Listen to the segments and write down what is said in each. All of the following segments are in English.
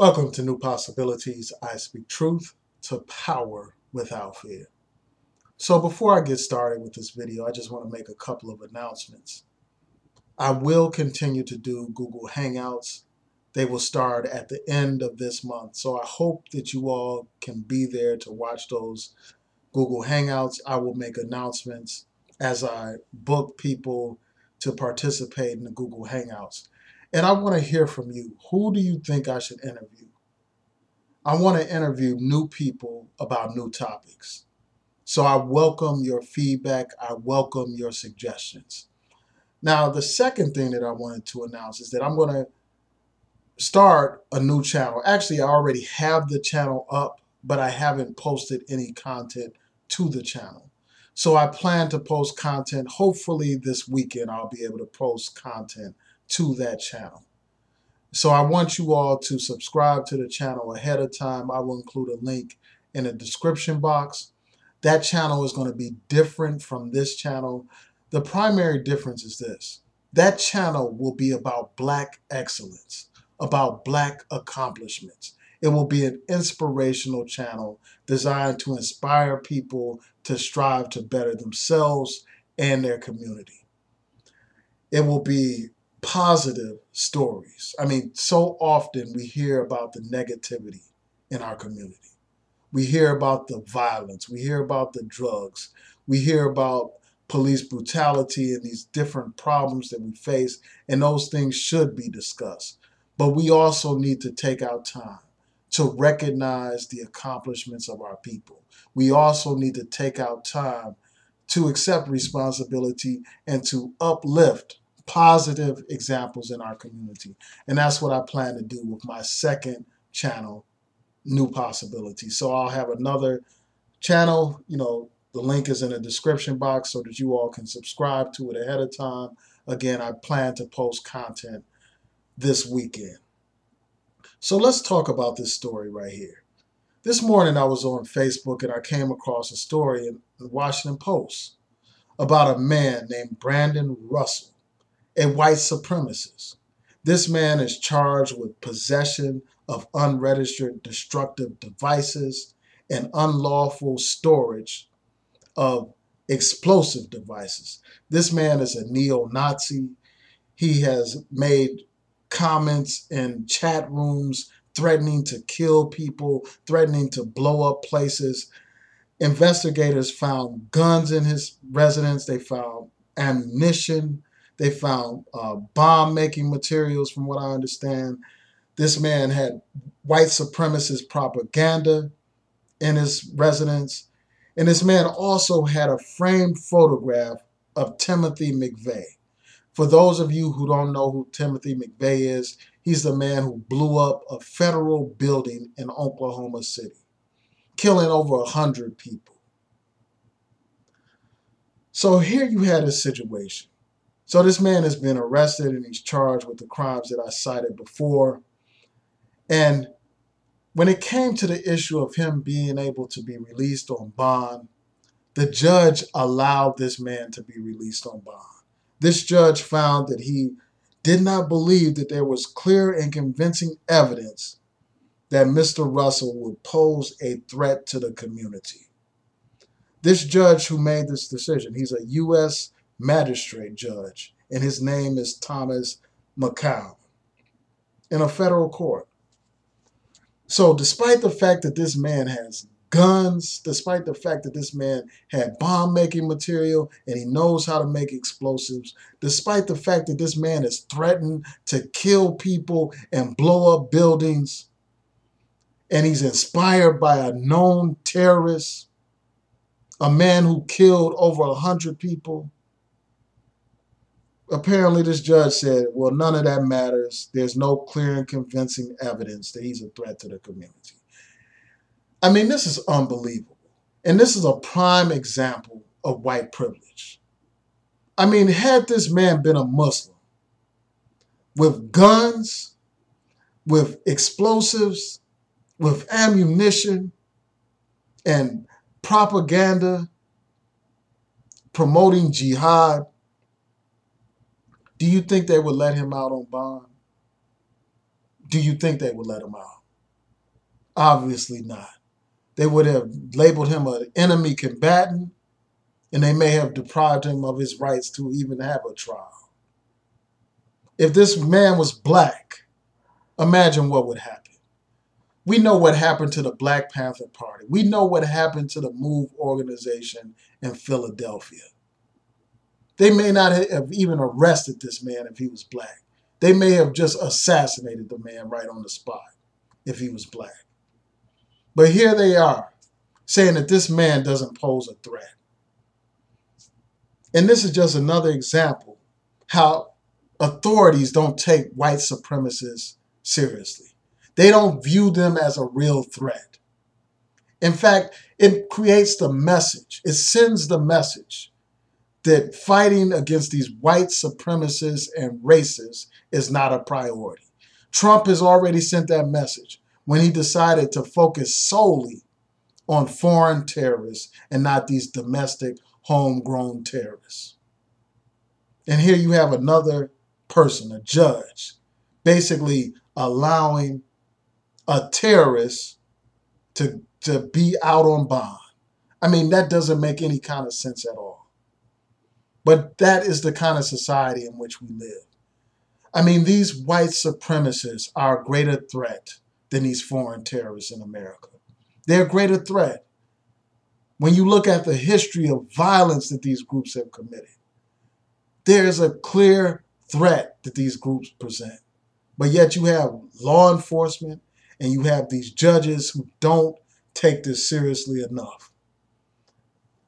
Welcome to New Possibilities. I speak truth to power without fear. So before I get started with this video, I just want to make a couple of announcements. I will continue to do Google Hangouts. They will start at the end of this month. So I hope that you all can be there to watch those Google Hangouts. I will make announcements as I book people to participate in the Google Hangouts. And I want to hear from you. Who do you think I should interview? I want to interview new people about new topics. So I welcome your feedback. I welcome your suggestions. Now, the second thing that I wanted to announce is that I'm going to start a new channel. Actually, I already have the channel up, but I haven't posted any content to the channel. So I plan to post content. Hopefully this weekend I'll be able to post content to that channel. So I want you all to subscribe to the channel ahead of time. I will include a link in the description box. That channel is going to be different from this channel. The primary difference is this. That channel will be about Black excellence, about Black accomplishments. It will be an inspirational channel designed to inspire people to strive to better themselves and their community. It will be positive stories. I mean, so often we hear about the negativity in our community. We hear about the violence. We hear about the drugs. We hear about police brutality and these different problems that we face, and those things should be discussed. But we also need to take our time to recognize the accomplishments of our people. We also need to take our time to accept responsibility and to uplift positive examples in our community. And that's what I plan to do with my second channel, New Possibilities. So I'll have another channel, the link is in the description box so that you all can subscribe to it ahead of time. Again, I plan to post content this weekend. So let's talk about this story right here. This morning I was on Facebook and I came across a story in the Washington Post about a man named Brandon Russell, a white supremacist. This man is charged with possession of unregistered destructive devices and unlawful storage of explosive devices. This man is a neo-Nazi. He has made comments in chat rooms threatening to kill people, threatening to blow up places. Investigators found guns in his residence. They found ammunition. They found bomb-making materials, from what I understand. This man had white supremacist propaganda in his residence. And this man also had a framed photograph of Timothy McVeigh. For those of you who don't know who Timothy McVeigh is, he's the man who blew up a federal building in Oklahoma City, killing over 100 people. So here you had a situation. So this man has been arrested and he's charged with the crimes that I cited before. And when it came to the issue of him being able to be released on bond, the judge allowed this man to be released on bond. This judge found that he did not believe that there was clear and convincing evidence that Mr. Russell would pose a threat to the community. This judge who made this decision, he's a U.S. magistrate judge, and his name is Thomas McCall, in a federal court. So despite the fact that this man has guns, despite the fact that this man had bomb-making material and he knows how to make explosives, despite the fact that this man is threatened to kill people and blow up buildings, and he's inspired by a known terrorist, a man who killed over 100 people, apparently this judge said, well, none of that matters. There's no clear and convincing evidence that he's a threat to the community. I mean, this is unbelievable. And this is a prime example of white privilege. I mean, had this man been a Muslim with guns, with explosives, with ammunition and propaganda promoting jihad, do you think they would let him out on bond? Do you think they would let him out? Obviously not. They would have labeled him an enemy combatant, and they may have deprived him of his rights to even have a trial. If this man was black, imagine what would happen. We know what happened to the Black Panther Party. We know what happened to the MOVE organization in Philadelphia. They may not have even arrested this man if he was black. They may have just assassinated the man right on the spot if he was black. But here they are saying that this man doesn't pose a threat. And this is just another example how authorities don't take white supremacists seriously. They don't view them as a real threat. In fact, it creates the message. It sends the message that fighting against these white supremacists and racists is not a priority. Trump has already sent that message when he decided to focus solely on foreign terrorists and not these domestic, homegrown terrorists. And here you have another person, a judge, basically allowing a terrorist to be out on bond. I mean, that doesn't make any kind of sense at all. But that is the kind of society in which we live. I mean, these white supremacists are a greater threat than these foreign terrorists in America. They're a greater threat. When you look at the history of violence that these groups have committed, there's a clear threat that these groups present. But yet you have law enforcement and you have these judges who don't take this seriously enough.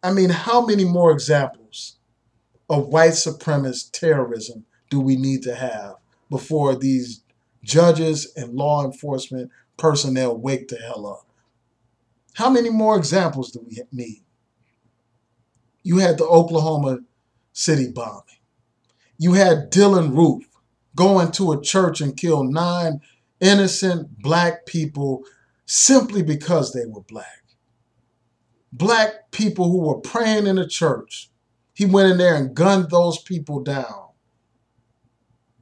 I mean, how many more examples of white supremacist terrorism do we need to have before these judges and law enforcement personnel wake the hell up? How many more examples do we need? You had the Oklahoma City bombing. You had Dylann Roof go into a church and kill 9 innocent black people simply because they were black. Black people who were praying in a church. He went in there and gunned those people down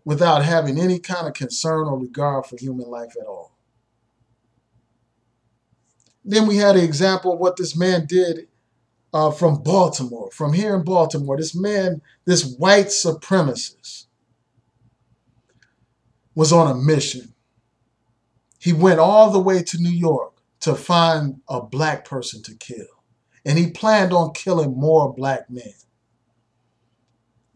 without having any kind of concern or regard for human life at all. Then we had an example of what this man did from Baltimore, from here in Baltimore. This man, this white supremacist, was on a mission. He went all the way to New York to find a black person to kill. And he planned on killing more black men.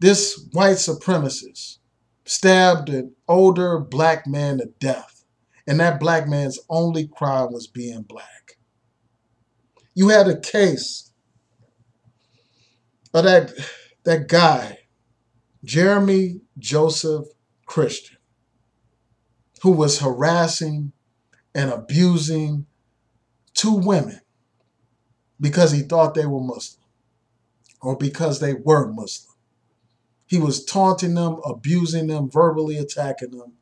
This white supremacist stabbed an older black man to death. And that black man's only crime was being black. You had a case of that guy, Jeremy Joseph Christian, who was harassing and abusing 2 women because he thought they were Muslim or because they were Muslim. He was taunting them, abusing them, verbally attacking them.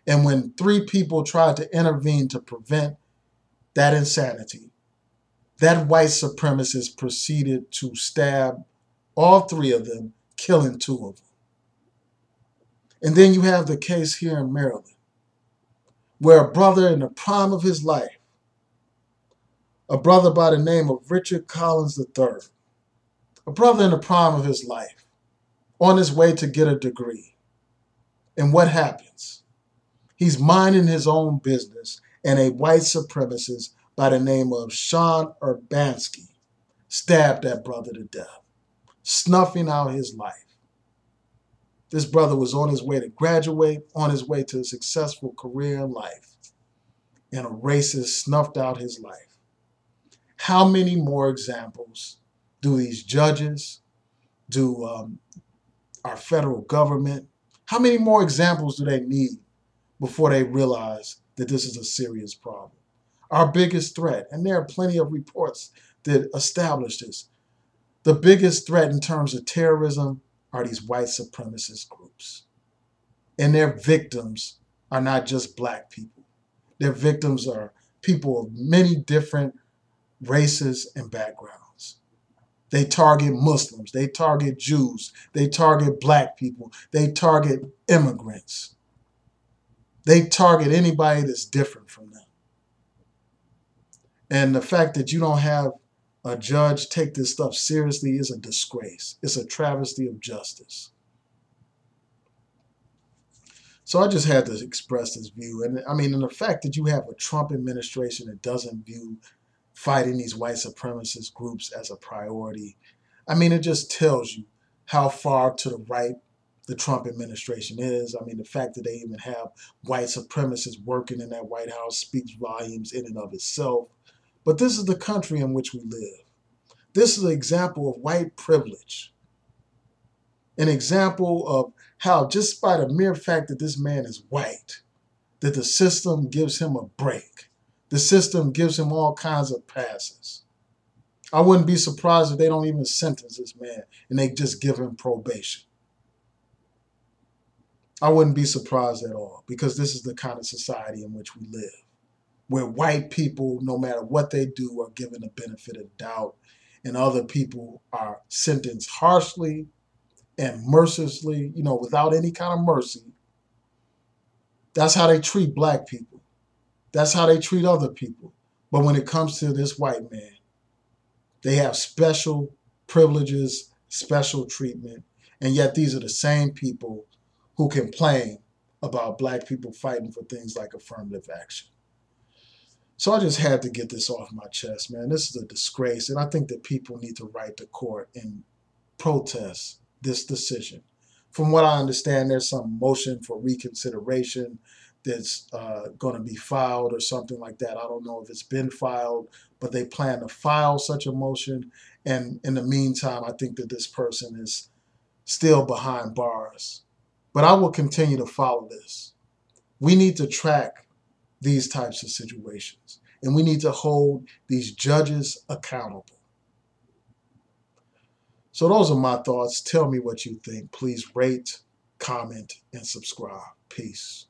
And when 3 people tried to intervene to prevent that insanity, that white supremacist proceeded to stab all 3 of them, killing 2 of them. And then you have the case here in Maryland, where a brother in the prime of his life, a brother by the name of Richard Collins III, a brother in the prime of his life, on his way to get a degree. And what happens? He's minding his own business, and a white supremacist by the name of Sean Urbanski stabbed that brother to death, snuffing out his life. This brother was on his way to graduate, on his way to a successful career in life, and a racist snuffed out his life. How many more examples do these judges, do our federal government, how many more examples do they need before they realize that this is a serious problem? Our biggest threat, and there are plenty of reports that establish this, the biggest threat in terms of terrorism are these white supremacist groups. And their victims are not just black people. Their victims are people of many different races and backgrounds. They target Muslims, they target Jews, they target black people, they target immigrants. They target anybody that's different from them. And the fact that you don't have a judge take this stuff seriously is a disgrace. It's a travesty of justice. So I just had to express this view. And I mean, and the fact that you have a Trump administration that doesn't view fighting these white supremacist groups as a priority, I mean, it just tells you how far to the right the Trump administration is. I mean, the fact that they even have white supremacists working in that White House speaks volumes in and of itself. But this is the country in which we live. This is an example of white privilege. An example of how, just by the mere fact that this man is white, that the system gives him a break. The system gives him all kinds of passes. I wouldn't be surprised if they don't even sentence this man and they just give him probation. I wouldn't be surprised at all, because this is the kind of society in which we live, where white people, no matter what they do, are given the benefit of the doubt, and other people are sentenced harshly and mercilessly, without any kind of mercy. That's how they treat black people. That's how they treat other people. But when it comes to this white man, they have special privileges, special treatment, and yet these are the same people who complain about black people fighting for things like affirmative action. So I just had to get this off my chest, man. This is a disgrace, and I think that people need to write to court and protest this decision. From what I understand, there's some motion for reconsideration that's going to be filed or something like that. I don't know if it's been filed, but they plan to file such a motion. And in the meantime, I think that this person is still behind bars. But I will continue to follow this. We need to track these types of situations, and we need to hold these judges accountable. So those are my thoughts. Tell me what you think. Please rate, comment, and subscribe. Peace.